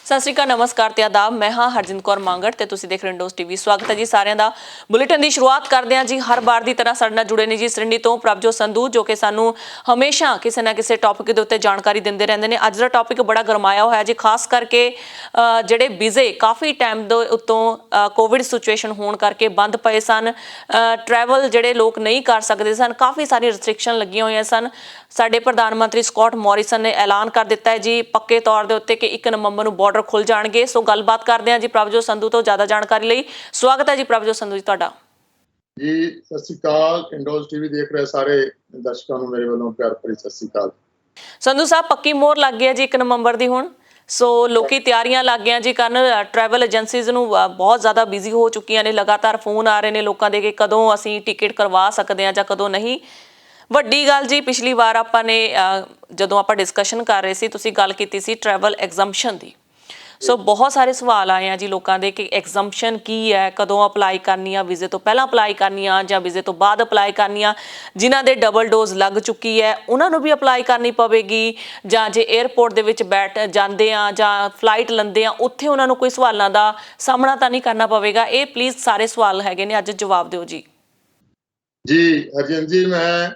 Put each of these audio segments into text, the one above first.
ਸਤਿ ਸ਼੍ਰੀ ਅਕਾਲ, ਨਮਸਕਾਰ ਤੇ ਆਦਾਬ। ਮੈਂ ਹਾਂ ਹਰਜਿੰਦ ਕੌਰ ਮੰਗੜ ਤੇ ਤੁਸੀਂ ਦੇਖ ਰਹੇ ਹੋ ਇੰਡੋਜ਼ ਟੀਵੀ। ਸਵਾਗਤ ਹੈ ਜੀ ਸਾਰਿਆਂ ਦਾ। ਬੁਲੇਟਿਨ ਦੀ ਸ਼ੁਰੂਆਤ ਕਰਦੇ ਹਾਂ ਜੀ। ਹਰ ਵਾਰ ਦੀ ਤਰ੍ਹਾਂ ਸਾਡੇ ਨਾਲ ਜੁੜੇ ਨੇ ਜੀ ਸਰਿੰਡੀ ਤੋਂ ਪ੍ਰਭਜੋਤ ਸੰਧੂ, ਜੋ ਕਿ ਸਾਨੂੰ ਹਮੇਸ਼ਾ ਕਿਸੇ ਨਾ ਕਿਸੇ ਟੌਪਿਕ ਦੇ ਉੱਤੇ ਜਾਣਕਾਰੀ ਦਿੰਦੇ ਰਹਿੰਦੇ ਨੇ। ਅੱਜ ਦਾ ਟੌਪਿਕ ਬੜਾ ਗਰਮਾਇਆ ਹੋਇਆ ਜੀ, ਖਾਸ ਕਰਕੇ ਜਿਹੜੇ ਵੀਜ਼ੇ ਕਾਫੀ ਟਾਈਮ ਦੇ ਉੱਤੋਂ ਕੋਵਿਡ ਸਿਚੁਏਸ਼ਨ ਹੋਣ ਕਰਕੇ ਬੰਦ ਪਏ ਸਨ, ਟਰੈਵਲ ਜਿਹੜੇ ਲੋਕ ਨਹੀਂ ਕਰ ਸਕਦੇ ਸਨ, ਕਾਫੀ ਸਾਰੀ ਰਿਸਟ੍ਰਿਕਸ਼ਨ ਲੱਗੀਆਂ ਹੋਈਆਂ ਸਨ। ਸਾਡੇ ਪ੍ਰਧਾਨ ਮੰਤਰੀ ਸਕੌਟ ਮੋਰਿਸਨ ਨੇ ਐਲਾਨ ਕਰ ਦਿੱਤਾ ਹੈ ਜੀ ਪੱਕੇ ਤੌਰ ਦੇ ਉੱਤੇ ਕਿ 1 ਨਵੰਬਰ ਨੂੰ ਬਾਰਡਰ खुल जाएंगे। सो गलबात करते हैं जी प्रभजोत संधू तो ज्यादा जानकारी ਲਈ। स्वागत है जी प्रभजोत संधू जी ਤੁਹਾਡਾ जी। सत श्री अकाल। इंडोज टीवी देख रहे सारे दर्शकों ਨੂੰ ਮੇਰੇ ਵੱਲੋਂ ਪਿਆਰ ਭਰੀ ਸਤਿ ਸ਼੍ਰੀ ਅਕਾਲ। ਸੰਧੂ ਸਾਹਿਬ ਪੱਕੀ ਮੋਹਰ ਲੱਗ ਗਿਆ ਜੀ 1 ਨਵੰਬਰ ਦੀ ਹੁਣ। ਸੋ ਲੋਕੀ ਤਿਆਰੀਆਂ ਲੱਗ ਗਈਆਂ ਜੀ ਕਰਨ। ਟਰੈਵਲ ਏਜੰਸੀਜ਼ ਨੂੰ ਬਹੁਤ ਜ਼ਿਆਦਾ ਬਿਜ਼ੀ ਹੋ ਚੁੱਕੀਆਂ ਨੇ। ਲਗਾਤਾਰ ਫੋਨ ਆ ਰਹੇ ਨੇ ਲੋਕਾਂ ਦੇ ਕਿ ਕਦੋਂ ਅਸੀਂ ਟਿਕਟ ਕਰਵਾ ਸਕਦੇ ਹਾਂ ਜਾਂ ਕਦੋਂ ਨਹੀਂ। ਵੱਡੀ ਗੱਲ ਜੀ, ਪਿਛਲੀ ਵਾਰ ਆਪਾਂ ਨੇ ਜਦੋਂ ਆਪਾਂ ਡਿਸਕਸ਼ਨ ਕਰ ਰਹੇ ਸੀ, ਤੁਸੀਂ ਗੱਲ ਕੀਤੀ ਸੀ ਟਰੈਵਲ ਐਗਜ਼ੰਪਸ਼ਨ ਦੀ। ਸੋ ਬਹੁਤ ਸਾਰੇ ਸਵਾਲ ਆਏ ਆ ਜੀ ਲੋਕਾਂ ਦੇ ਕਿ ਐਗਜ਼ੰਪਸ਼ਨ ਕੀ ਹੈ, ਕਦੋਂ ਅਪਲਾਈ ਕਰਨੀ ਆ, ਵੀਜ਼ੇ ਤੋਂ ਪਹਿਲਾਂ ਅਪਲਾਈ ਕਰਨੀ ਆ ਜਾਂ ਵੀਜ਼ੇ ਤੋਂ ਬਾਅਦ ਅਪਲਾਈ ਕਰਨੀ ਆ। ਜਿਨ੍ਹਾਂ ਦੇ ਡਬਲ ਡੋਜ਼ ਲੱਗ ਚੁੱਕੀ ਹੈ ਉਹਨਾਂ ਨੂੰ ਵੀ ਅਪਲਾਈ ਕਰਨੀ ਪਵੇਗੀ, ਜਾਂ ਜੇ ਏਅਰਪੋਰਟ ਦੇ ਵਿੱਚ ਬੈਠ ਜਾਂਦੇ ਆ ਜਾਂ ਫਲਾਈਟ ਲੈਂਦੇ ਆ ਉੱਥੇ ਉਹਨਾਂ ਨੂੰ ਕੋਈ ਸਵਾਲਾਂ ਦਾ ਸਾਹਮਣਾ ਤਾਂ ਨਹੀਂ ਕਰਨਾ ਪਵੇਗਾ। ਇਹ ਪਲੀਜ਼ ਸਾਰੇ ਸਵਾਲ ਹੈਗੇ ਨੇ, ਅੱਜ ਜਵਾਬ ਦਿਓ ਜੀ। ਜੀ ਹਰਜਨ ਜੀ, ਮੈਂ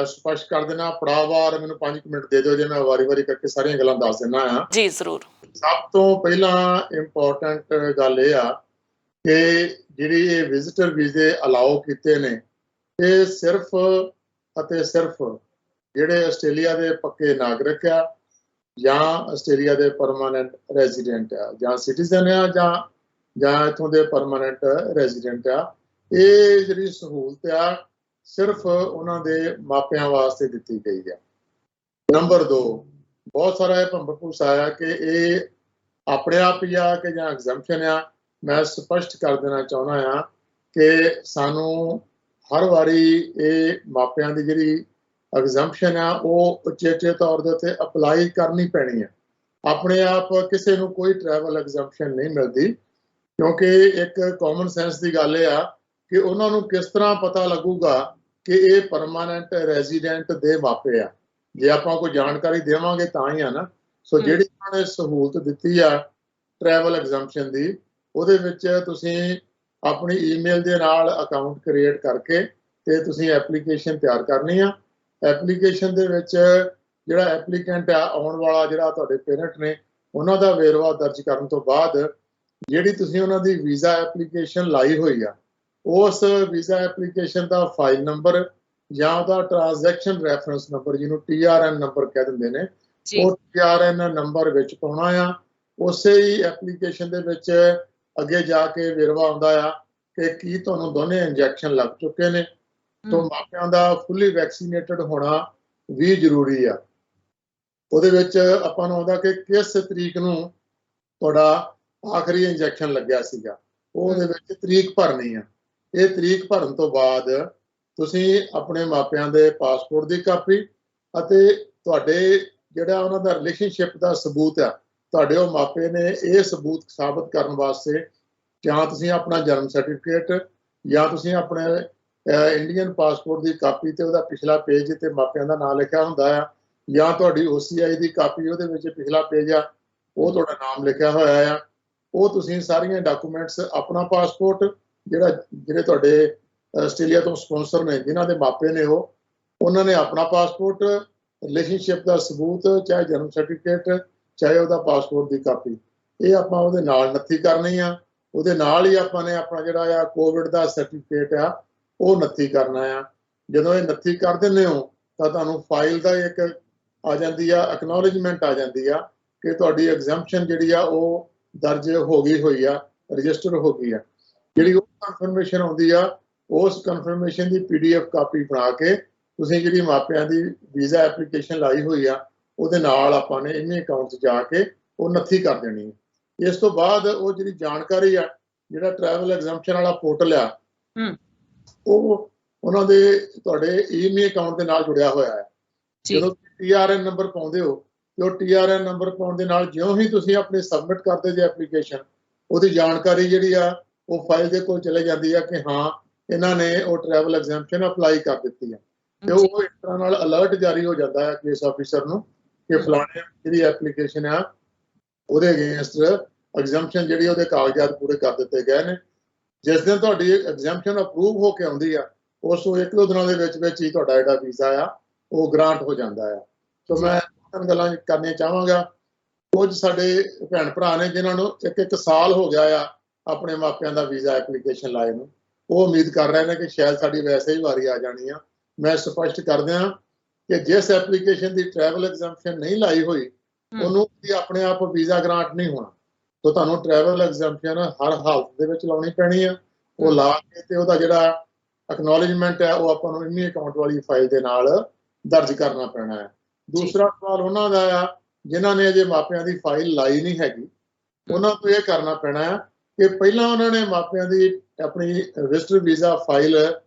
ਸਪਸ਼ਟ ਕਰ ਦੇਣਾ ਪੜਾਵਾਰ, ਮੈਨੂੰ 5 ਮਿੰਟ ਦੇ ਦਿਓ ਜੇ ਮੈਂ ਵਾਰੀ-ਵਾਰੀ ਕਰਕੇ ਸਾਰੀਆਂ ਗੱਲਾਂ ਦੱਸ ਦਿੰਦਾ ਆ ਜੀ ਜ਼ਰੂਰ। ਸਭ ਤੋਂ ਪਹਿਲਾਂ ਇੰਪੋਰਟੈਂਟ ਗੱਲ ਇਹ ਆ ਕਿ ਜਿਹੜੀ ਇਹ ਵਿਜ਼ਿਟਰ ਵੀਜ਼ੇ ਅਲਾਓ ਕੀਤੇ ਨੇ, ਇਹ ਸਿਰਫ ਅਤੇ ਸਿਰਫ ਜਿਹੜੇ ਆਸਟ੍ਰੇਲੀਆ ਦੇ ਪੱਕੇ ਨਾਗਰਿਕ ਆ ਜਾਂ ਆਸਟ੍ਰੇਲੀਆ ਦੇ ਪਰਮਾਨੈਂਟ ਰੈਜ਼ੀਡੈਂਟ ਆ ਜਾਂ ਸਿਟੀਜ਼ਨ ਆ ਜਾਂ ਇੱਥੋਂ ਦੇ ਪਰਮਾਨੈਂਟ ਰੈਜ਼ੀਡੈਂਟ ਆ। ਇਹ ਜਿਹੜੀ ਸਹੂਲਤ ਆ ਸਿਰਫ ਉਹਨਾਂ ਦੇ ਮਾਪਿਆਂ ਵਾਸਤੇ ਦਿੱਤੀ ਗਈ ਹੈ। ਨੰਬਰ 2, ਬਹੁਤ ਸਾਰਾ ਇਹ ਭੰਬਰਭੂਸ ਆਇਆ ਕਿ ਇਹ ਆਪਣੇ ਆਪ ਹੀ ਆ ਕਿ ਜਾਂ ਐਗਜ਼ੰਪਸ਼ਨ ਆ। ਮੈਂ ਸਪਸ਼ਟ ਕਰ ਦੇਣਾ ਚਾਹੁੰਦਾ ਆ ਕਿ ਸਾਨੂੰ ਹਰ ਵਾਰੀ ਇਹ ਮਾਪਿਆਂ ਦੀ ਜਿਹੜੀ ਐਗਜ਼ੰਪਸ਼ਨ ਆ ਉਹ ਉਚੇਚੇ ਤੌਰ ਦੇ ਉੱਤੇ ਅਪਲਾਈ ਕਰਨੀ ਪੈਣੀ ਹੈ। ਆਪਣੇ ਆਪ ਕਿਸੇ ਨੂੰ ਕੋਈ ਟਰੈਵਲ ਐਗਜ਼ੰਪਸ਼ਨ ਨਹੀਂ ਮਿਲਦੀ, ਕਿਉਂਕਿ ਇੱਕ ਕਾਮਨ ਸੈਂਸ ਦੀ ਗੱਲ ਇਹ ਆ ਕਿ ਉਹਨਾਂ ਨੂੰ ਕਿਸ ਤਰ੍ਹਾਂ ਪਤਾ ਲੱਗੂਗਾ ਕਿ ਇਹ ਪਰਮਾਨੈਂਟ ਰੈਜ਼ੀਡੈਂਟ ਦੇ ਮਾਪੇ ਆ। ਜੇ ਆਪਾਂ ਕੋਈ ਜਾਣਕਾਰੀ ਦੇਵਾਂਗੇ ਤਾਂ ਹੀ ਆ ਨਾ। ਸੋ ਜਿਹੜੀ ਉਹਨਾਂ ਨੇ ਸਹੂਲਤ ਦਿੱਤੀ ਆ ਟਰੈਵਲ ਐਗਜ਼ੰਪਸ਼ਨ ਦੀ, ਉਹਦੇ ਵਿੱਚ ਤੁਸੀਂ ਆਪਣੀ ਈਮੇਲ ਦੇ ਨਾਲ ਅਕਾਊਂਟ ਕ੍ਰੀਏਟ ਕਰਕੇ ਤੇ ਤੁਸੀਂ ਐਪਲੀਕੇਸ਼ਨ ਤਿਆਰ ਕਰਨੀ ਆ। ਐਪਲੀਕੇਸ਼ਨ ਦੇ ਵਿੱਚ ਜਿਹੜਾ ਐਪਲੀਕੈਂਟ ਆ, ਆਉਣ ਵਾਲਾ ਜਿਹੜਾ ਤੁਹਾਡੇ ਪੇਰੈਂਟ ਨੇ, ਉਹਨਾਂ ਦਾ ਵੇਰਵਾ ਦਰਜ ਕਰਨ ਤੋਂ ਬਾਅਦ ਜਿਹੜੀ ਤੁਸੀਂ ਉਹਨਾਂ ਦੀ ਵੀਜ਼ਾ ਐਪਲੀਕੇਸ਼ਨ ਲਾਈ ਹੋਈ ਆ, ਉਸ ਵੀਜ਼ਾ ਐਪਲੀਕੇਸ਼ਨ ਦਾ ਫਾਈਲ ਨੰਬਰ ਜਾਂ ਉਹਦਾ ਟ੍ਰਾਂਜੈਕਸ਼ਨ ਰੈਫਰੈਂਸ ਨੰਬਰ, ਜਿਹਨੂੰ TRN ਨੰਬਰ ਕਹਿ ਦਿੰਦੇ ਨੇ, ਉਹ TRN ਨੰਬਰ ਵਿੱਚ ਪਾਉਣਾ ਆ। ਉਸੇ ਹੀ ਐਪਲੀਕੇਸ਼ਨ ਦੇ ਵਿੱਚ ਅੱਗੇ ਜਾ ਕੇ ਵੇਰਵਾ ਆਉਂਦਾ ਆ ਕਿ ਕੀ ਤੁਹਾਨੂੰ ਦੋਨੇ ਇੰਜੈਕਸ਼ਨ ਲੱਗ ਚੁੱਕੇ ਨੇ। ਤੋਂ ਮਾਪਿਆਂ ਦਾ ਫੁੱਲੀ ਵੈਕਸੀਨੇਟਡ ਹੋਣਾ ਵੀ ਜ਼ਰੂਰੀ ਆ। ਉਹਦੇ ਵਿੱਚ ਆਪਾਂ ਨੂੰ ਆਉਂਦਾ ਕਿ ਕਿਸ ਤਰੀਕ ਨੂੰ ਤੁਹਾਡਾ ਆਖਰੀ ਇੰਜੈਕਸ਼ਨ ਲੱਗਿਆ ਸੀਗਾ, ਉਹਦੇ ਵਿੱਚ ਤਰੀਕ ਭਰਨੀ ਆ। ਇਹ ਤਰੀਕ ਭਰਨ ਤੋਂ ਬਾਅਦ ਤੁਸੀਂ ਆਪਣੇ ਮਾਪਿਆਂ ਦੇ ਪਾਸਪੋਰਟ ਦੀ ਕਾਪੀ ਅਤੇ ਤੁਹਾਡੇ ਜਿਹੜਾ ਉਹਨਾਂ ਦਾ ਰਿਲੇਸ਼ਨਸ਼ਿਪ ਦਾ ਸਬੂਤ ਆ, ਤੁਹਾਡੇ ਉਹ ਮਾਪੇ ਨੇ ਇਹ ਸਬੂਤ ਸਾਬਤ ਕਰਨ ਵਾਸਤੇ ਜਾਂ ਤੁਸੀਂ ਆਪਣਾ ਜਨਮ ਸਰਟੀਫਿਕੇਟ ਜਾਂ ਤੁਸੀਂ ਆਪਣੇ ਇੰਡੀਅਨ ਪਾਸਪੋਰਟ ਦੀ ਕਾਪੀ ਤੇ ਉਹਦਾ ਪਿਛਲਾ ਪੇਜ ਤੇ ਮਾਪਿਆਂ ਦਾ ਨਾਮ ਲਿਖਿਆ ਹੁੰਦਾ ਆ, ਜਾਂ ਤੁਹਾਡੀ OCI ਦੀ ਕਾਪੀ, ਉਹਦੇ ਵਿੱਚ ਪਿਛਲਾ ਪੇਜ ਆ, ਉਹ ਤੁਹਾਡਾ ਨਾਮ ਲਿਖਿਆ ਹੋਇਆ ਆ। ਉਹ ਤੁਸੀਂ ਸਾਰੀਆਂ ਡਾਕੂਮੈਂਟਸ, ਆਪਣਾ ਪਾਸਪੋਰਟ, ਜਿਹੜੇ ਤੁਹਾਡੇ ਆਸਟ੍ਰੇਲੀਆ ਤੋਂ ਸਪਾਂਸਰ ਨੇ, ਜਿਨ੍ਹਾਂ ਦੇ ਮਾਪੇ ਨੇ, ਉਹਨਾਂ ਨੇ ਆਪਣਾ ਪਾਸਪੋਰਟ, ਰਿਲੇਸ਼ਨਸ਼ਿਪ ਦਾ ਸਬੂਤ, ਚਾਹੇ ਜਨਮ ਸਰਟੀਫਿਕੇਟ, ਚਾਹੇ ਉਹਦਾ ਪਾਸਪੋਰਟ ਦੀ ਕਾਪੀ, ਇਹ ਆਪਾਂ ਉਹਦੇ ਨਾਲ ਨੱਥੀ ਕਰਨੀ ਆ। ਉਹਦੇ ਨਾਲ ਹੀ ਆਪਾਂ ਨੇ ਆਪਣਾ ਜਿਹੜਾ ਆ ਕੋਵਿਡ ਦਾ ਸਰਟੀਫਿਕੇਟ ਆ ਉਹ ਨੱਥੀ ਕਰਨਾ ਆ। ਜਦੋਂ ਇਹ ਨੱਥੀ ਕਰ ਦਿੰਦੇ ਹੋ ਤਾਂ ਤੁਹਾਨੂੰ ਫਾਈਲ ਦਾ ਇੱਕ ਆ ਜਾਂਦੀ ਆ, ਐਕਨੋਲੇਜਮੈਂਟ ਆ ਜਾਂਦੀ ਆ ਕਿ ਤੁਹਾਡੀ ਐਗਜ਼ੰਪਸ਼ਨ ਜਿਹੜੀ ਆ ਉਹ ਦਰਜ ਹੋ ਗਈ ਹੋਈ ਆ, ਰਜਿਸਟਰ ਹੋ ਗਈ ਆ। ਜਿਹੜੀ ਉਹ ਕਨਫਰਮੇਸ਼ਨ ਆਉਂਦੀ ਆ, ਉਸ ਕਨਫਰਮੇਸ਼ਨ ਦੀ PDF ਕਾਪੀ ਬਣਾ ਕੇ ਤੁਸੀਂ ਜਿਹੜੀ ਮਾਪਿਆਂ ਦੀ ਵੀਜ਼ਾ ਐਪਲੀਕੇਸ਼ਨ ਲਾਈ ਹੋਈ ਆ ਉਹਦੇ ਨਾਲ ਆਪਾਂ ਨੇ ਇੰਨੇ ਅਕਾਊਂਟ 'ਚ ਜਾ ਕੇ ਉਹ ਨੱਥੀ ਕਰ ਦੇਣੀ ਹੈ। ਇਸ ਤੋਂ ਬਾਅਦ ਉਹ ਜਿਹੜੀ ਜਾਣਕਾਰੀ ਆ, ਜਿਹੜਾ ਟਰੈਵਲ ਐਗਜ਼ੰਪਸ਼ਨ ਵਾਲਾ ਪੋਰਟਲ ਆ, ਉਹ ਉਹਨਾਂ ਦੇ ਤੁਹਾਡੇ ਈਮੇਲ ਅਕਾਊਂਟ ਦੇ ਨਾਲ ਜੁੜਿਆ ਹੋਇਆ ਹੈ। ਜਦੋਂ TRN ਨੰਬਰ ਪਾਉਂਦੇ ਹੋ ਤੇ ਉਹ TRN ਨੰਬਰ ਪਾਉਣ ਦੇ ਨਾਲ ਜਿਉਂ ਹੀ ਤੁਸੀਂ ਆਪਣੇ ਸਬਮਿਟ ਕਰਦੇ ਜੇ ਐਪਲੀਕੇਸ਼ਨ, ਉਹਦੀ ਜਾਣਕਾਰੀ ਜਿਹੜੀ ਆ ਉਹ ਫਾਈਲ ਦੇ ਕੋਲ ਚਲੇ ਜਾਂਦੀ ਆ ਕਿ ਹਾਂ ਇਹਨਾਂ ਨੇ ਉਹ ਟਰੈਵਲ ਐਗਜ਼ੰਪਸ਼ਨ ਅਪਲਾਈ ਕਰ ਦਿੱਤੀ ਆ। ਤੇ ਉਹ ਇਸ ਤਰ੍ਹਾਂ ਨਾਲ ਅਲਰਟ ਜਾਰੀ ਹੋ ਜਾਂਦਾ ਹੈ ਕੇਸ ਆਫਿਸਰ ਨੂੰ ਕਿ ਫਲਾਣੇ ਜਿਹੜੀ ਐਪਲੀਕੇਸ਼ਨ ਆ ਉਹਦੇ ਅਗੇਂਸਟ ਐਗਜ਼ੈਂਪਸ਼ਨ ਜਿਹੜੀ ਉਹਦੇ ਕਾਗਜ਼ਾਤ ਪੂਰੇ ਕਰ ਦਿੱਤੇ ਗਏ ਨੇ। ਜਿਸ ਦਿਨ ਤੁਹਾਡੀ ਐਗਜ਼ੈਂਪਸ਼ਨ ਅਪਰੂਵ ਹੋ ਕੇ ਆਉਂਦੀ ਆ, ਉਸ ਤੋਂ 1-2 ਦਿਨਾਂ ਦੇ ਵਿੱਚ ਹੀ ਤੁਹਾਡਾ ਜਿਹੜਾ ਵੀਜ਼ਾ ਆ ਉਹ ਗ੍ਰਾਂਟ ਹੋ ਜਾਂਦਾ ਆ। ਸੋ ਮੈਂ ਤਿੰਨ ਗੱਲਾਂ ਕਰਨੀਆਂ ਚਾਹਾਂਗਾ। ਕੁਝ ਸਾਡੇ ਭੈਣ ਭਰਾ ਨੇ ਜਿਨ੍ਹਾਂ ਨੂੰ 1-1 ਸਾਲ ਹੋ ਗਿਆ ਆ ਆਪਣੇ ਮਾਪਿਆਂ ਦਾ ਵੀਜ਼ਾ ਐਪਲੀਕੇਸ਼ਨ ਲਾਏ ਨੂੰ, ਉਹ ਉਮੀਦ ਕਰ ਰਹੇ ਨੇ ਕਿ ਸ਼ਾਇਦ ਸਾਡੀ ਵੈਸੇ ਹੀ ਵਾਰੀ ਆ ਜਾਣੀ ਆ। ਮੈਂ ਸਪਸ਼ਟ ਕਰ ਦਿਆਂ ਕਿ ਜਿਸ ਐਪਲੀਕੇਸ਼ਨ ਦੀ ਟਰੈਵਲ ਐਗਜ਼ੈਂਪਸ਼ਨ ਨਹੀਂ ਲਾਈ ਹੋਈ, ਉਹਨੂੰ ਵੀ ਆਪਣੇ ਆਪ ਵੀਜ਼ਾ ਗ੍ਰਾਂਟ ਨਹੀਂ ਹੋਣਾ। ਸੋ ਤੁਹਾਨੂੰ ਟਰੈਵਲ ਐਗਜ਼ੈਂਪਸ਼ਨ ਹਰ ਹਾਲਤ ਦੇ ਵਿੱਚ ਲਾਉਣੀ ਪੈਣੀ ਆ। ਉਹ ਲਾ ਕੇ ਤੇ ਉਹਦਾ ਜਿਹੜਾ ਐਕਨੋਲੇਜਮੈਂਟ ਹੈ ਉਹ ਆਪਾਂ ਨੂੰ ਇੰਨੀ ਅਕਾਊਂਟ ਵਾਲੀ ਫਾਈਲ ਦੇ ਨਾਲ ਦਰਜ ਕਰਨਾ ਪੈਣਾ ਹੈ। ਦੂਸਰਾ ਸਵਾਲ ਉਹਨਾਂ ਦਾ ਆ ਜਿਨ੍ਹਾਂ ਨੇ ਅਜੇ ਮਾਪਿਆਂ ਦੀ ਫਾਈਲ ਲਾਈ ਨਹੀਂ ਹੈਗੀ, ਉਹਨਾਂ ਤੋਂ ਇਹ ਕਰਨਾ ਪੈਣਾ ਹੈ ਕਿ ਪਹਿਲਾਂ ਉਹਨਾਂ ਨੇ ਮਾਪਿਆਂ ਦੀ ਆਪਣੀ ਵਿਜ਼ਟਰ ਵੀਜ਼ਾ ਫਾਈਲ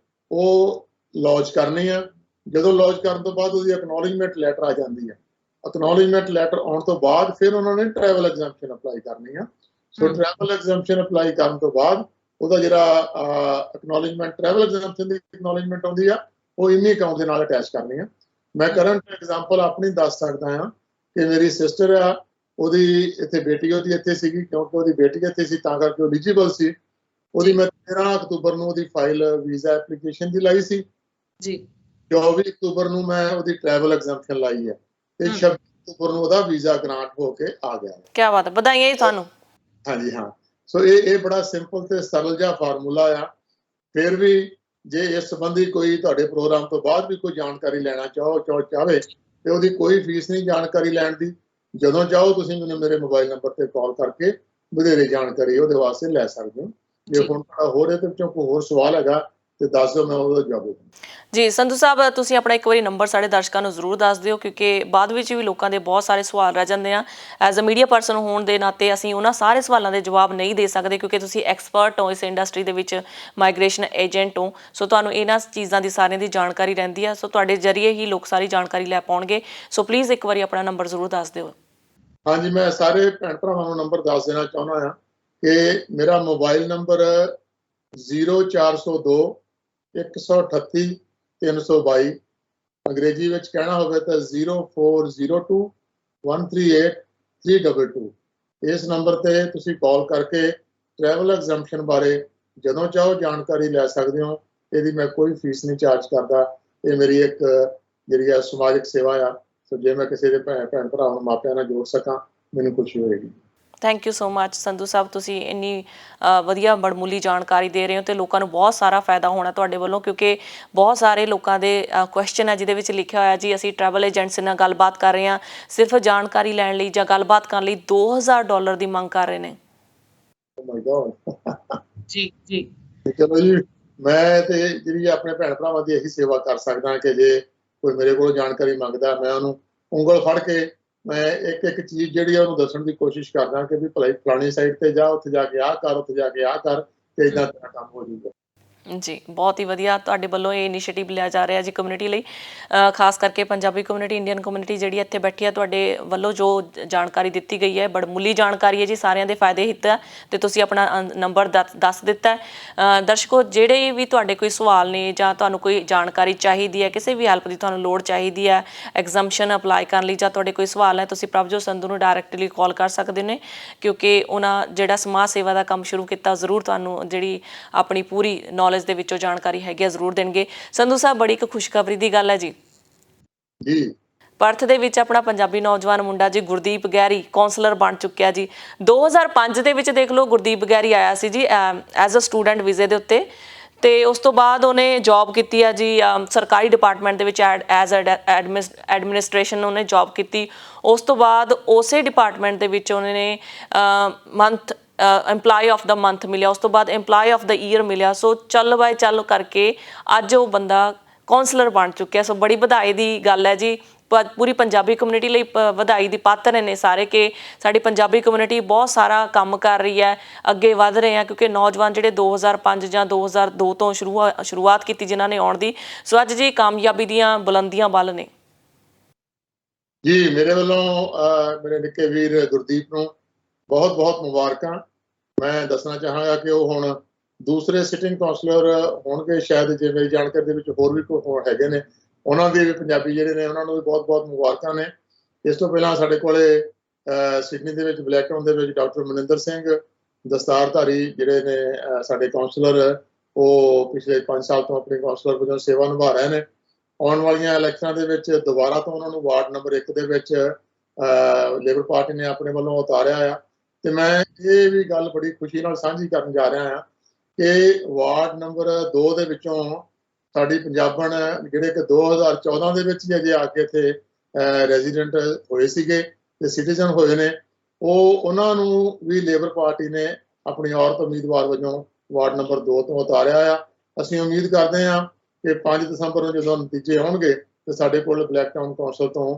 ਉਹ ਲੌਂਚ ਕਰਨੀ ਆ। ਜਦੋਂ ਲੌਂਚ ਕਰਨ ਤੋਂ ਬਾਅਦ ਉਹਦੀ ਐਕਨੋਲੇਜਮੈਂਟ ਲੈਟਰ ਆ ਜਾਂਦੀ ਹੈ। ਐਕਨੋਲੇਜਮੈਂਟ ਲੈਟਰ ਆਉਣ ਤੋਂ ਬਾਅਦ ਫਿਰ ਉਹਨਾਂ ਨੇ ਟਰੈਵਲ ਐਗਜ਼ੈਂਪਸ਼ਨ ਅਪਲਾਈ ਕਰਨੀ ਆ। ਸੋ ਟਰੈਵਲ ਐਗਜ਼ੈਂਪਸ਼ਨ ਅਪਲਾਈ ਕਰਨ ਤੋਂ ਬਾਅਦ ਉਹਦਾ ਜਿਹੜਾ ਐਕਨੋਲੇਜਮੈਂਟ ਟਰੈਵਲ ਐਗਜ਼ੈਂਪਸ਼ਨ ਦੀ ਐਕਨੋਲੇਜਮੈਂਟ ਆਉਂਦੀ ਆ, ਉਹ ਇੰਨੀ ਅਕਾਊਂਟ ਦੇ ਨਾਲ ਅਟੈਚ ਕਰਨੀ ਆ। ਮੈਂ ਕਰੰਟ ਐਗਜ਼ਾਮਪਲ ਆਪਣੀ ਦੱਸ ਸਕਦਾ ਹਾਂ ਕਿ ਮੇਰੀ ਸਿਸਟਰ ਆ, ਉਹਦੀ ਇੱਥੇ ਬੇਟੀ ਉਹਦੀ ਇੱਥੇ ਸੀਗੀ, ਕਿਉਂਕਿ ਉਹਦੀ ਬੇਟੀ ਇੱਥੇ ਸੀ ਤਾਂ ਕਰਕੇ ਉਹ ਐਲੀਜੀਬਲ ਸੀ। ਉਹਦੀ ਮੈਂ 13 ਅਕਤੂਬਰ ਨੂੰ ਉਹਦੀ ਫਾਈਲ ਵੀਜ਼ਾ ਐਪਲੀਕੇਸ਼ਨ ਦੀ ਲਾਈ ਸੀ ਜੀ। 24 ਅਕਤੂਬਰ ਨੂੰ ਮੈਂ ਉਹਦੀ ਟਰੈਵਲ ਐਗਜ਼ੈਂਪਸ਼ਨ ਲਾਈ ਹੈ ਤੇ 26 ਅਕਤੂਬਰ ਨੂੰ ਉਹਦਾ ਵੀਜ਼ਾ ਗ੍ਰਾਂਟ ਹੋ ਕੇ ਆ ਗਿਆ। ਕੀ ਬਾਤ ਹੈ, ਵਧਾਈਆਂ ਜੀ ਤੁਹਾਨੂੰ। ਹਾਂਜੀ ਹਾਂ। ਸੋ ਇਹ ਬੜਾ ਸਿੰਪਲ ਤੇ ਸਰਲ ਜਿਹਾ ਫਾਰਮੂਲਾ ਆ। ਫਿਰ ਵੀ ਜੇ ਇਸ ਸੰਬੰਧੀ ਕੋਈ ਤੁਹਾਡੇ ਪ੍ਰੋਗਰਾਮ ਤੋਂ ਬਾਅਦ ਵੀ ਕੋਈ ਜਾਣਕਾਰੀ ਲੈਣਾ ਚਾਹੇ ਤੇ ਉਹਦੀ ਕੋਈ ਫੀਸ ਨਹੀਂ ਜਾਣਕਾਰੀ ਲੈਣ ਦੀ। ਜਦੋਂ ਚਾਹੋ ਤੁਸੀਂ ਮੈਨੂੰ ਮੇਰੇ ਮੋਬਾਈਲ ਨੰਬਰ ਤੇ ਕਾਲ ਕਰਕੇ ਵਧੇਰੇ ਜਾਣਕਾਰੀ ਉਹਦੇ ਵਾਸਤੇ ਲੈ ਸਕਦੇ ਹੋ। ਜੇ ਹੁਣ ਤੁਹਾਡਾ ਹੋਰ ਇਹਦੇ ਵਿੱਚੋਂ ਕੋਈ ਹੋਰ ਸਵਾਲ ਹੈਗਾ ਤੇ ਦੱਸ ਦਿਓ, ਮੈਂ ਉਹਦਾ ਜਵਾਬ ਦੇਵਾਂਗਾ। ਜੀ ਸੰਧੂ ਸਾਹਿਬ, ਤੁਸੀਂ ਆਪਣਾ ਇੱਕ ਵਾਰੀ ਨੰਬਰ ਸਾਡੇ ਦਰਸ਼ਕਾਂ ਨੂੰ ਜ਼ਰੂਰ ਦੱਸ ਦਿਓ, ਕਿਉਂਕਿ ਬਾਅਦ ਵਿੱਚ ਵੀ ਲੋਕਾਂ ਦੇ ਬਹੁਤ ਸਾਰੇ ਸਵਾਲ ਰਹਿ ਜਾਂਦੇ ਆ। ਐਜ਼ ਅ ਮੀਡੀਆ ਪਰਸਨ ਹੋਣ ਦੇ ਨਾਤੇ ਅਸੀਂ ਉਹਨਾਂ ਸਾਰੇ ਸਵਾਲਾਂ ਦੇ ਜਵਾਬ ਨਹੀਂ ਦੇ ਸਕਦੇ, ਕਿਉਂਕਿ ਤੁਸੀਂ ਐਕਸਪਰਟ ਹੋ ਇਸ ਇੰਡਸਟਰੀ ਦੇ ਵਿੱਚ, ਮਾਈਗ੍ਰੇਸ਼ਨ ਏਜੰਟ ਹੋ। ਸੋ ਤੁਹਾਨੂੰ ਇਹਨਾਂ ਚੀਜ਼ਾਂ ਦੀ ਸਾਰਿਆਂ ਦੀ ਜਾਣਕਾਰੀ ਰਹਿੰਦੀ ਆ। ਸੋ ਤੁਹਾਡੇ ਜ਼ਰੀਏ ਹੀ ਲੋਕ ਸਾਰੀ ਜਾਣਕਾਰੀ ਲੈ ਪਾਉਣਗੇ। ਸੋ ਪਲੀਜ਼ ਇੱਕ ਵਾਰੀ ਆਪਣਾ ਨੰਬਰ ਜ਼ਰੂਰ ਦੱਸ ਦਿਓ। ਹਾਂਜੀ, ਮੈਂ ਸਾਰੇ ਭੈਣ ਭਰਾਵਾਂ ਨੂੰ ਨੰਬਰ ਦੱਸ ਦੇਣਾ ਚਾਹੁੰਦਾ ਹਾਂ ਕਿ ਮੇਰਾ ਮੋਬਾਈਲ ਨੰਬਰ 0402 138 322। ਅੰਗਰੇਜ਼ੀ ਵਿੱਚ ਕਹਿਣਾ ਹੋਵੇ ਤਾਂ 0402 138 322। ਇਸ ਨੰਬਰ ਤੇ ਤੁਸੀਂ ਕਾਲ ਕਰਕੇ ਟਰੈਵਲ ਐਗਜ਼ੈਂਪਸ਼ਨ ਬਾਰੇ ਜਦੋਂ ਚਾਹੋ ਜਾਣਕਾਰੀ ਲੈ ਸਕਦੇ ਹੋ। ਇਹਦੀ ਮੈਂ ਕੋਈ ਫੀਸ ਨਹੀਂ ਚਾਰਜ ਕਰਦਾ। ਇਹ ਮੇਰੀ ਇੱਕ ਜਿਹੜੀ ਆ ਸਮਾਜਿਕ ਸੇਵਾ ਆ। ਸੋ ਜੇ ਮੈਂ ਕਿਸੇ ਦੇ ਭੈਣ ਭਰਾ ਨੂੰ ਮਾਪਿਆਂ ਨਾਲ ਜੋੜ ਸਕਾਂ, ਮੈਨੂੰ ਖੁਸ਼ੀ ਹੋਏਗੀ। Thank you so much Sandhu ਸਾਹਿਬ, ਤੁਸੀਂ ਇੰਨੀ ਵਧੀਆ ਬੜਮੁੱਲੀ ਜਾਣਕਾਰੀ ਦੇ ਰਹੇ ਹੋ ਤੇ ਲੋਕਾਂ ਨੂੰ ਬਹੁਤ ਸਾਰਾ ਫਾਇਦਾ ਹੋਣਾ ਤੁਹਾਡੇ ਵੱਲੋਂ, ਕਿਉਂਕਿ ਬਹੁਤ ਸਾਰੇ ਲੋਕਾਂ ਦੇ ਕੁਐਸਚਨ ਹੈ ਜਿਹਦੇ ਵਿੱਚ ਲਿਖਿਆ ਹੋਇਆ ਜੀ ਅਸੀਂ ਟਰੈਵਲ ਏਜੰਟਸ ਨਾਲ ਗੱਲਬਾਤ ਕਰ ਰਹੇ ਹਾਂ, ਸਿਰਫ ਜਾਣਕਾਰੀ ਲੈਣ ਲਈ ਜਾਂ ਗੱਲਬਾਤ ਕਰਨ ਲਈ $2000 ਦੀ ਮੰਗ ਕਰ ਰਹੇ ਨੇ। ਜੀ ਜੀ ਚਲੋ ਜੀ, ਮੈਂ ਤੇ ਜਿਹੜੀ ਆਪਣੇ ਭੈਣ ਭਰਾਵਾਂ ਦੀ ਇਹੀ ਸੇਵਾ ਕਰ ਸਕਦਾ ਕਿ ਜੇ ਕੋਈ ਮੇਰੇ ਕੋਲ ਜਾਣਕਾਰੀ ਮੰਗਦਾ, ਮੈਂ ਉਹਨੂੰ ਉਂਗਲ ਫੜ ਕੇ ਮੈਂ ਇੱਕ ਚੀਜ਼ ਜਿਹੜੀ ਆ ਉਹਨੂੰ ਦੱਸਣ ਦੀ ਕੋਸ਼ਿਸ਼ ਕਰਦਾ ਕਿ ਵੀ ਭਲਾਈ ਫਲਾਣੀ ਸਾਈਡ ਤੇ ਜਾ, ਉੱਥੇ ਜਾ ਕੇ ਆਹ ਕਰ, ਉੱਥੇ ਜਾ ਕੇ ਆਹ ਕਰ, ਤੇ ਇਦਾਂ ਤੇਰਾ ਕੰਮ ਹੋ ਜਾਊਗਾ। ਜੀ ਬਹੁਤ ਹੀ ਵਧੀਆ ਤੁਹਾਡੇ ਵੱਲੋਂ ਇਹ ਇਨੀਸ਼ੀਏਟਿਵ ਲਿਆ ਜਾ ਰਿਹਾ ਜੀ ਕਮਿਊਨਿਟੀ ਲਈ, ਖਾਸ ਕਰਕੇ ਪੰਜਾਬੀ ਕਮਿਊਨਿਟੀ, ਇੰਡੀਅਨ ਕਮਿਊਨਿਟੀ ਜਿਹੜੀ ਇੱਥੇ ਬੈਠੀ ਹੈ। ਤੁਹਾਡੇ ਵੱਲੋਂ ਜੋ ਜਾਣਕਾਰੀ ਦਿੱਤੀ ਗਈ ਹੈ ਬੜਮੁੱਲੀ ਜਾਣਕਾਰੀ ਹੈ ਜੀ, ਸਾਰਿਆਂ ਦੇ ਫਾਇਦੇ ਹਿੱਤ ਹੈ ਤੇ ਤੁਸੀਂ ਆਪਣਾ ਨੰਬਰ ਦੱਸ ਦਿੱਤਾ ਹੈ। ਦਰਸ਼ਕੋ, ਜਿਹੜੇ ਵੀ ਤੁਹਾਡੇ ਕੋਈ ਸਵਾਲ ਨੇ ਜਾਂ ਤੁਹਾਨੂੰ ਕੋਈ ਜਾਣਕਾਰੀ ਚਾਹੀਦੀ ਹੈ, ਕਿਸੇ ਵੀ ਹੈਲਪ ਦੀ ਤੁਹਾਨੂੰ ਲੋੜ ਚਾਹੀਦੀ ਹੈ ਐਗਜ਼ੈਂਪਸ਼ਨ ਅਪਲਾਈ ਕਰਨ ਲਈ, ਜਾਂ ਤੁਹਾਡੇ ਕੋਈ ਸਵਾਲ ਹੈ, ਤੁਸੀਂ ਪ੍ਰਭਜੋਤ ਸੰਧੂ ਨੂੰ ਡਾਇਰੈਕਟਲੀ ਕਾਲ ਕਰ ਸਕਦੇ ਨੇ, ਕਿਉਂਕਿ ਉਹਨਾਂ ਜਿਹੜਾ ਸਮਾਜ ਸੇਵਾ ਦਾ ਕੰਮ ਸ਼ੁਰੂ ਕੀਤਾ, ਜ਼ਰੂਰ ਤੁਹਾਨੂੰ ਜਿਹੜੀ ਆਪਣੀ ਪੂਰੀ ਨੌਲੇਜ ਦੇ ਵਿੱਚੋਂ ਜਾਣਕਾਰੀ ਹੈਗੀ ਆ ਜ਼ਰੂਰ ਦੇਣਗੇ। ਸੰਧੂ ਸਾਹਿਬ, ਬੜੀ ਇੱਕ ਖੁਸ਼ਖਬਰੀ ਦੀ ਗੱਲ ਹੈ ਜੀ। ਪਰਥ ਦੇ ਵਿੱਚ ਆਪਣਾ ਪੰਜਾਬੀ ਨੌਜਵਾਨ ਮੁੰਡਾ ਜੀ ਗੁਰਦੀਪ ਗਹਿਰੀ ਕਾਉਂਸਲਰ ਬਣ ਚੁੱਕਿਆ ਜੀ। 2005 ਦੇ ਵਿੱਚ ਦੇਖ ਲਓ, ਗੁਰਦੀਪ ਗਹਿਰੀ ਆਇਆ ਸੀ ਜੀ ਐਜ਼ ਅ ਸਟੂਡੈਂਟ ਵੀਜ਼ੇ ਦੇ ਉੱਤੇ, ਤੇ ਉਸ ਤੋਂ ਬਾਅਦ ਉਹਨੇ ਜੌਬ ਕੀਤੀ ਆ ਜੀ ਸਰਕਾਰੀ ਡਿਪਾਰਟਮੈਂਟ ਦੇ ਵਿੱਚ ਐਜ਼ ਐਡਮਿਨਿਸਟ੍ਰੇਸ਼ਨ ਉਹਨੇ ਜੌਬ ਕੀਤੀ। ਉਸ ਤੋਂ ਬਾਅਦ ਉਸੇ ਡਿਪਾਰਟਮੈਂਟ ਦੇ ਵਿੱਚ ਉਹਨਾਂ ਨੇ ਐਮਪਲਾਈ ਆਫ ਦਾ ਮੰਥ ਮਿਲਿਆ, ਉਸ ਤੋਂ ਬਾਅਦ ਐਮਪਲਾਈ ਆਫ ਦਾ ਈਅਰ ਮਿਲਿਆ। ਸੋ ਚੱਲ ਬਾਏ ਚੱਲ ਕਰਕੇ ਅੱਜ ਉਹ ਬੰਦਾ ਕਾਉਂਸਲਰ ਬਣ ਚੁੱਕਿਆ। ਸੋ ਬੜੀ ਵਧਾਈ ਦੀ ਗੱਲ ਹੈ ਜੀ, ਪੂਰੀ ਪੰਜਾਬੀ ਕਮਿਊਨਿਟੀ ਲਈ ਵਧਾਈ ਦੀ ਪਾਤਰ ਨੇ ਸਾਰੇ, ਕਿ ਸਾਡੀ ਪੰਜਾਬੀ ਕਮਿਊਨਿਟੀ ਬਹੁਤ ਸਾਰਾ ਕੰਮ ਕਰ ਰਹੀ ਹੈ, ਅੱਗੇ ਵੱਧ ਰਹੇ ਆ, ਕਿਉਂਕਿ ਨੌਜਵਾਨ ਜਿਹੜੇ 2005 ਜਾਂ 2002 ਤੋਂ ਸ਼ੁਰੂਆਤ ਕੀਤੀ ਜਿਨ੍ਹਾਂ ਨੇ ਆਉਣ ਦੀ, ਸੋ ਅੱਜ ਜੀ ਕਾਮਯਾਬੀ ਦੀਆਂ ਬੁਲੰਦੀਆਂ ਵੱਲ ਨੇ ਜੀ। ਮੇਰੇ ਵੱਲੋਂ ਮੇਰੇ ਨਿੱਕੇ ਵੀਰ ਗੁਰਦੀਪ ਨੂੰ ਬਹੁਤ ਬਹੁਤ ਮੁਬਾਰਕਾਂ। ਮੈਂ ਦੱਸਣਾ ਚਾਹਾਂਗਾ ਕਿ ਉਹ ਹੁਣ ਦੂਸਰੇ ਸਿਟਿੰਗ ਕਾਉਂਸਲਰ ਹੋਣਗੇ ਸ਼ਾਇਦ, ਜੇ ਮੇਰੀ ਜਾਣਕਾਰੀ ਦੇ ਵਿੱਚ ਹੋਰ ਵੀ ਕੋਈ ਹੈਗੇ ਨੇ, ਉਹਨਾਂ ਦੇ ਵੀ ਪੰਜਾਬੀ ਜਿਹੜੇ ਨੇ ਉਹਨਾਂ ਨੂੰ ਵੀ ਬਹੁਤ ਬਹੁਤ ਮੁਬਾਰਕਾਂ ਨੇ। ਇਸ ਤੋਂ ਪਹਿਲਾਂ ਸਾਡੇ ਕੋਲੇ ਸਿਡਨੀ ਦੇ ਵਿੱਚ ਬਲੈਕ ਟਾਊਨ ਦੇ ਵਿੱਚ ਡਾਕਟਰ ਮਨਿੰਦਰ ਸਿੰਘ ਦਸਤਾਰਧਾਰੀ ਜਿਹੜੇ ਨੇ ਸਾਡੇ ਕਾਉਂਸਲਰ, ਉਹ ਪਿਛਲੇ 5 ਸਾਲ ਤੋਂ ਆਪਣੀ ਕਾਉਂਸਲਰ ਵਜੋਂ ਸੇਵਾ ਨਿਭਾ ਰਹੇ ਨੇ। ਆਉਣ ਵਾਲੀਆਂ ਇਲੈਕਸ਼ਨਾਂ ਦੇ ਵਿੱਚ ਦੁਬਾਰਾ ਤੋਂ ਉਹਨਾਂ ਨੂੰ ਵਾਰਡ ਨੰਬਰ 1 ਦੇ ਵਿੱਚ ਲੇਬਰ ਪਾਰਟੀ ਨੇ ਆਪਣੇ ਵੱਲੋਂ ਉਤਾਰਿਆ ਆ। ਤੇ ਮੈਂ ਇਹ ਵੀ ਗੱਲ ਬੜੀ ਖੁਸ਼ੀ ਨਾਲ ਸਾਂਝੀ ਕਰਨ ਜਾ ਰਿਹਾ ਹਾਂ ਕਿ ਵਾਰਡ ਨੰਬਰ 2 ਦੇ ਵਿੱਚੋਂ ਸਾਡੀ ਪੰਜਾਬਣ ਜਿਹੜੇ ਕਿ 2014 ਦੇ ਵਿੱਚ ਹੀ ਅਜੇ ਆ ਕੇ ਇੱਥੇ ਰੈਜ਼ੀਡੈਂਟ ਹੋਏ ਸੀਗੇ ਤੇ ਸਿਟੀਜ਼ਨ ਹੋਏ ਨੇ, ਉਹਨਾਂ ਨੂੰ ਵੀ ਲੇਬਰ ਪਾਰਟੀ ਨੇ ਆਪਣੀ ਔਰਤ ਉਮੀਦਵਾਰ ਵਜੋਂ ਵਾਰਡ ਨੰਬਰ 2 ਤੋਂ ਉਤਾਰਿਆ ਆ। ਅਸੀਂ ਉਮੀਦ ਕਰਦੇ ਹਾਂ ਕਿ 5 ਦਸੰਬਰ ਨੂੰ ਜਦੋਂ ਨਤੀਜੇ ਆਉਣਗੇ ਤੇ ਸਾਡੇ ਕੋਲ ਬਲੈਕ ਟਾਊਨ ਕੌਂਸਲ ਤੋਂ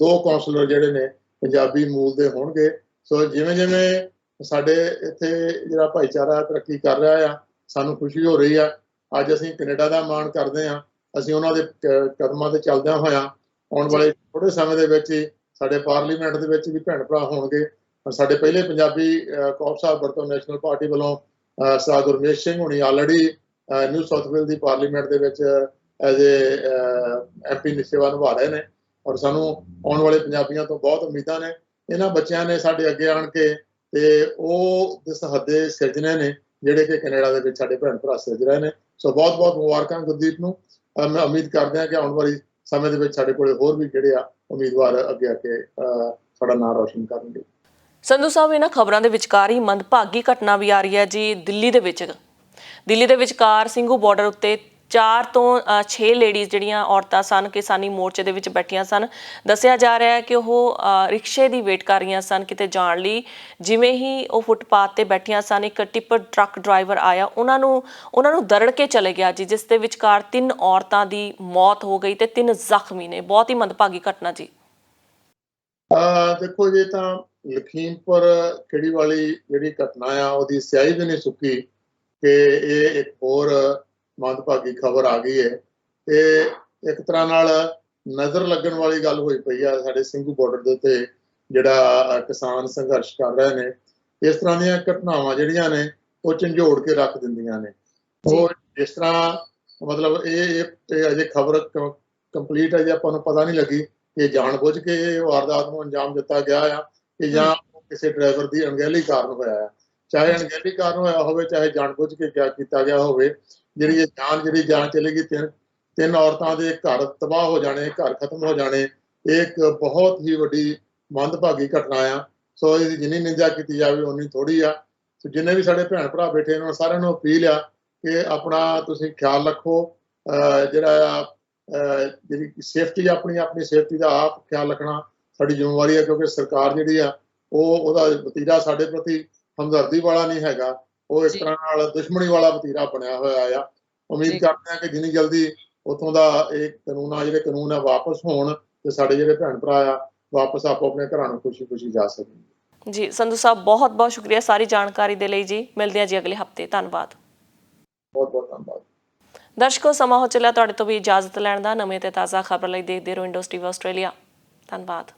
2 ਕੌਂਸਲਰ ਜਿਹੜੇ ਨੇ ਪੰਜਾਬੀ ਮੂਲ ਦੇ ਹੋਣਗੇ। ਸੋ ਜਿਵੇਂ ਜਿਵੇਂ ਸਾਡੇ ਇੱਥੇ ਜਿਹੜਾ ਭਾਈਚਾਰਾ ਤਰੱਕੀ ਕਰ ਰਿਹਾ ਆ, ਸਾਨੂੰ ਖੁਸ਼ੀ ਹੋ ਰਹੀ ਆ। ਅੱਜ ਅਸੀਂ ਕੈਨੇਡਾ ਦਾ ਮਾਣ ਕਰਦੇ ਹਾਂ। ਅਸੀਂ ਉਹਨਾਂ ਦੇ ਕਦਮਾਂ ਤੇ ਚੱਲਦਿਆਂ ਹੋਇਆਂ ਆਉਣ ਵਾਲੇ ਥੋੜ੍ਹੇ ਸਮੇਂ ਦੇ ਵਿੱਚ ਹੀ ਸਾਡੇ ਪਾਰਲੀਮੈਂਟ ਦੇ ਵਿੱਚ ਵੀ ਭੈਣ ਭਰਾ ਹੋਣਗੇ। ਸਾਡੇ ਪਹਿਲੇ ਪੰਜਾਬੀ ਕੌਂਸਲ ਸਾਹਿਬ ਬਰਤੋਂ ਨੈਸ਼ਨਲ ਪਾਰਟੀ ਵੱਲੋਂ ਸਰਦਾਰ ਗੁਰਮੇਸ਼ ਸਿੰਘ ਹੁਣੀ ਆਲਰੇਡੀ ਨਿਊ ਸਾਊਥ ਵੇਲ ਦੀ ਪਾਰਲੀਮੈਂਟ ਦੇ ਵਿੱਚ ਐਜ਼ MP ਦੀ ਸੇਵਾ ਨਿਭਾ ਰਹੇ ਨੇ ਔਰ ਸਾਨੂੰ ਆਉਣ ਵਾਲੇ ਪੰਜਾਬੀਆਂ ਤੋਂ ਬਹੁਤ ਉਮੀਦਾਂ ਨੇ। ਇਹਨਾਂ ਬੱਚਿਆਂ ਨੇ ਸਾਡੇ ਅੱਗੇ ਆਣ ਕੇ ਤੇ ਉਹ ਦਿਸਹੱਦੇ ਸਿਰਜਣੇ ਨੇ ਜਿਹੜੇ ਕਿ ਕੈਨੇਡਾ ਦੇ ਵਿੱਚ ਸਾਡੇ ਭੈਣ ਭਰਾ ਸਿਰਜ ਰਹੇ ਨੇ। ਸੋ ਬਹੁਤ ਬਹੁਤ ਮੁਬਾਰਕਾਂ ਗੁਰਦੀਪ ਨੂੰ। ਮੈਂ ਉਮੀਦ ਕਰਦੇ ਹਾਂ ਕਿ ਆਉਣ ਵਾਲੀ ਸਮੇਂ ਦੇ ਵਿੱਚ ਸਾਡੇ ਕੋਲ ਹੋਰ ਵੀ ਜਿਹੜੇ ਆ ਉਮੀਦਵਾਰ ਅੱਗੇ ਆ ਕੇ ਸਾਡਾ ਨਾਂ ਰੌਸ਼ਨ ਕਰਨਗੇ। ਸੰਧੂ ਸਾਹਿਬ, ਇਹਨਾਂ ਖਬਰਾਂ ਦੇ ਵਿਚਕਾਰ ਹੀ ਮੰਦਭਾਗੀ ਘਟਨਾ ਵੀ ਆ ਰਹੀ ਹੈ ਜੀ ਦਿੱਲੀ ਦੇ ਵਿਚਕਾਰ ਸਿੰਘੂ ਬਾਰਡਰ ਉੱਤੇ 4 ਤੋਂ 6 ਲੇਡੀਜ਼ ਜਿਹੜੀਆਂ ਔਰਤਾਂ ਸਨ ਕਿਸਾਨੀ ਮੋਰਚੇ ਦੇ ਵਿੱਚ ਬੈਠੀਆਂ ਸਨ। ਦੱਸਿਆ ਜਾ ਰਿਹਾ ਹੈ ਕਿ ਉਹ ਰਿਕਸ਼ੇ ਦੀ ਵੇਟ ਕਰ ਰਹੀਆਂ ਸਨ ਕਿਤੇ ਜਾਣ ਲਈ। ਜਿਵੇਂ ਹੀ ਉਹ ਫੁੱਟਪਾਥ ਤੇ ਬੈਠੀਆਂ ਸਨ, ਇੱਕ ਟਿੱਪਰ ਟਰੱਕ ਡਰਾਈਵਰ ਆਇਆ, ਉਹਨਾਂ ਨੂੰ ਦਰੜ ਕੇ ਚਲੇ ਗਿਆ ਜੀ, ਜਿਸ ਦੇ ਵਿਚਕਾਰ 3 ਔਰਤਾਂ ਦੀ ਮੌਤ ਹੋ ਗਈ ਤੇ 3 ਜ਼ਖਮੀ ਨੇ। ਬਹੁਤ ਹੀ ਮੰਦਭਾਗੀ ਘਟਨਾ ਜੀ। ਦੇਖੋ, ਜੇ ਤਾਂ ਲਖੀਮਪੁਰ ਖੇੜੀ ਵਾਲੀ ਜਿਹੜੀ ਘਟਨਾ ਆ ਉਹਦੀ ਸਿਆਹੀ ਵੀ ਨਹੀਂ ਸੁੱਕੀ ਕਿ ਇਹ ਇੱਕ ਹੋਰ ਮੰਦਭਾਗੀ ਖਬਰ ਆ ਗਈ ਹੈ ਤੇ ਇੱਕ ਤਰ੍ਹਾਂ ਨਾਲ ਨਜ਼ਰ ਲੱਗਣ ਵਾਲੀ ਗੱਲ ਹੋਈ ਪਈ ਆ ਸਾਡੇ ਸਿੰਘੂ ਬਾਰਡਰ ਦੇ ਉੱਤੇ ਜਿਹੜਾ ਕਿਸਾਨ ਸੰਘਰਸ਼ ਕਰ ਰਹੇ ਨੇ। ਇਸ ਤਰ੍ਹਾਂ ਦੀਆਂ ਘਟਨਾਵਾਂ ਜਿਹੜੀਆਂ ਨੇ ਉਹ ਝੰਜੋੜ ਕੇ ਰੱਖ ਦਿੰਦੀਆਂ ਨੇ। ਉਹ ਜਿਸ ਤਰ੍ਹਾਂ ਮਤਲਬ ਇਹ ਅਜੇ ਖਬਰ ਕੰਪਲੀਟ ਅਜੇ ਆਪਾਂ ਨੂੰ ਪਤਾ ਨਹੀਂ ਲੱਗੀ ਕਿ ਜਾਣਬੁੱਝ ਕੇ ਇਹ ਵਾਰਦਾਤ ਨੂੰ ਅੰਜਾਮ ਦਿੱਤਾ ਗਿਆ ਆ ਕਿ ਜਾਂ ਕਿਸੇ ਡਰਾਈਵਰ ਦੀ ਅਣਗਹਿਲੀ ਕਾਰਨ ਹੋਇਆ ਆ। ਚਾਹੇ ਅਣਗਹਿਲੀ ਕਾਰਨ ਹੋਇਆ ਹੋਵੇ, ਚਾਹੇ ਜਾਣਬੁੱਝ ਕੇ ਕਿਆ ਕੀਤਾ ਗਿਆ ਹੋਵੇ, ਜਿਹੜੀ ਜਾਨ ਚਲੀ ਗਈ। 3 ਔਰਤਾਂ ਦੇ ਘਰ ਤਬਾਹ ਹੋ ਜਾਣੇ, ਘਰ ਖਤਮ ਹੋ ਜਾਣੇ, ਇਹ ਇੱਕ ਬਹੁਤ ਹੀ ਵੱਡੀ ਮੰਦਭਾਗੀ ਘਟਨਾ ਆ। ਸੋ ਇਹਦੀ ਜਿੰਨੀ ਨਿੰਦਾ ਕੀਤੀ ਜਾਵੇ ਉਨੀ ਥੋੜ੍ਹੀ ਆ। ਸੋ ਜਿੰਨੇ ਵੀ ਸਾਡੇ ਭੈਣ ਭਰਾ ਬੈਠੇ ਉਹਨਾਂ ਸਾਰਿਆਂ ਨੂੰ ਅਪੀਲ ਆ ਕਿ ਆਪਣਾ ਤੁਸੀਂ ਖਿਆਲ ਰੱਖੋ। ਜਿਹੜਾ ਜਿਹੜੀ ਸੇਫਟੀ ਆਪਣੀ ਸੇਫਟੀ ਦਾ ਆਪ ਖਿਆਲ ਰੱਖਣਾ ਸਾਡੀ ਜ਼ਿੰਮੇਵਾਰੀ ਹੈ, ਕਿਉਂਕਿ ਸਰਕਾਰ ਜਿਹੜੀ ਆ ਉਹਦਾ ਵਤੀਰਾ ਸਾਡੇ ਪ੍ਰਤੀ ਹਮਦਰਦੀ ਵਾਲਾ ਨਹੀਂ ਹੈਗਾ, ਉਹ ਇਸ ਤਰ੍ਹਾਂ ਨਾਲ ਦੁਸ਼ਮਣੀ ਵਾਲਾ ਵਤੀਰਾ ਬਣਿਆ ਹੋਇਆ ਆ। ਉਮੀਦ ਕਰਦੇ ਹਾਂ ਕਿ ਜਿੰਨੀ ਜਲਦੀ ਉੱਥੋਂ ਦਾ ਇਹ ਜਿਹੜੇ ਕਾਨੂੰਨ ਆ ਵਾਪਸ ਹੋਣ ਤੇ ਸਾਡੇ ਜਿਹੜੇ ਭੈਣ ਭਰਾ ਆ ਵਾਪਸ ਆਪੋ ਆਪਣੇ ਘਰਾਂ ਨੂੰ ਖੁਸ਼ੀ ਜਾ ਸਕਣ। ਜੀ ਸੰਧੂ ਸਾਹਿਬ, ਬਹੁਤ ਬਹੁਤ ਸ਼ੁਕਰੀਆ ਸਾਰੀ ਜਾਣਕਾਰੀ ਦੇ ਲਈ ਜੀ। ਮਿਲਦੇ ਹਾਂ ਜੀ ਅਗਲੇ ਹਫਤੇ। ਧੰਨਵਾਦ। ਬਹੁਤ ਬਹੁਤ ਧੰਨਵਾਦ। ਦਰਸ਼ਕੋ, ਸਮਾਂ ਹੋ ਚੱਲਿਆ ਤੁਹਾਡੇ ਤੋਂ ਵੀ ਇਜਾਜ਼ਤ ਲੈਣ ਦਾ। ਨਵੇਂ ਤੇ ਤਾਜ਼ਾ ਖਬਰ ਲਈ ਦੇਖਦੇ ਰਹੋ ਇੰਡੋਜ਼ ਟੀਵੀ ਆਸਟ੍ਰੇਲੀਆ। ਧੰਨਵਾਦ।